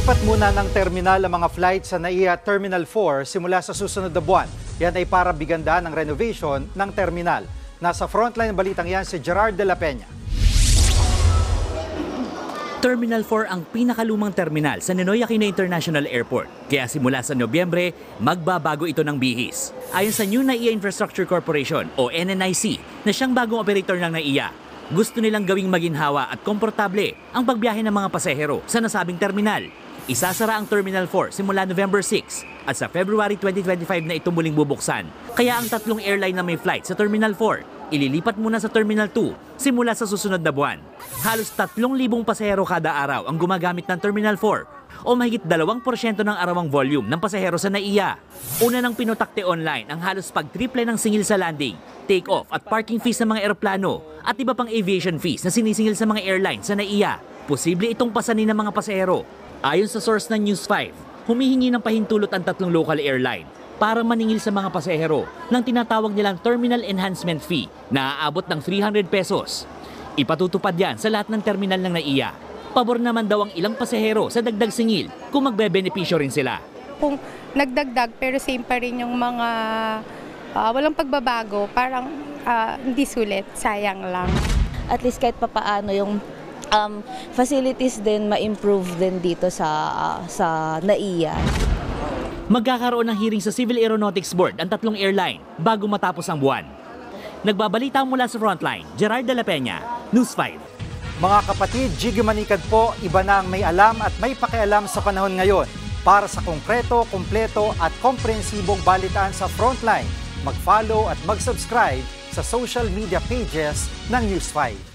Ililipat muna ng terminal ang mga flight sa NAIA Terminal 4 simula sa susunod na buwan. Yan ay para biganda ng renovation ng terminal. Nasa frontline ng balitang yan si Gerard de la Peña. Terminal 4 ang pinakalumang terminal sa Ninoy Aquino International Airport. Kaya simula sa Nobyembre, magbabago ito ng bihis. Ayon sa New NAIA Infrastructure Corporation o NNIC na siyang bagong operator ng NAIA, gusto nilang gawing maginhawa at komportable ang pagbiyahe ng mga pasahero sa nasabing terminal. Isasara ang Terminal 4 simula November 6 at sa February 2025 na ito muling bubuksan. Kaya ang tatlong airline na may flight sa Terminal 4, ililipat muna sa Terminal 2 simula sa susunod na buwan. Halos 3,000 pasahero kada araw ang gumagamit ng Terminal 4 o mahigit 2% ng arawang volume ng pasahero sa NAIA. Una nang pinutakte online ang halos pag-triple ng singil sa landing, take-off at parking fees ng mga eroplano at iba pang aviation fees na sinisingil sa mga airlines sa NAIA. Posible itong pasanin ng mga pasahero. Ayon sa source ng News 5, humihingi ng pahintulot ang tatlong local airline para maningil sa mga pasahero ng tinatawag nilang Terminal Enhancement Fee na aabot ng 300 pesos. Ipatutupad yan sa lahat ng terminal ng NAIA. Pabor naman daw ang ilang pasahero sa dagdag singil kung magbebenepisyo rin sila. Kung nagdagdag pero same pa rin yung mga walang pagbabago, parang hindi sulit, sayang lang. At least kahit papaano yung facilities din ma-improve din dito sa NAIA. Magkakaroon ng hearing sa Civil Aeronautics Board ang tatlong airline bago matapos ang buwan. Nagbabalita mula sa Frontline, Gerard de la Peña, News 5. Mga kapatid, Jiggy Manikad po, iba na ang may alam at may pakialam sa panahon ngayon. Para sa konkreto, kumpleto at komprehensibong balitaan sa Frontline, mag-follow at mag-subscribe sa social media pages ng News 5.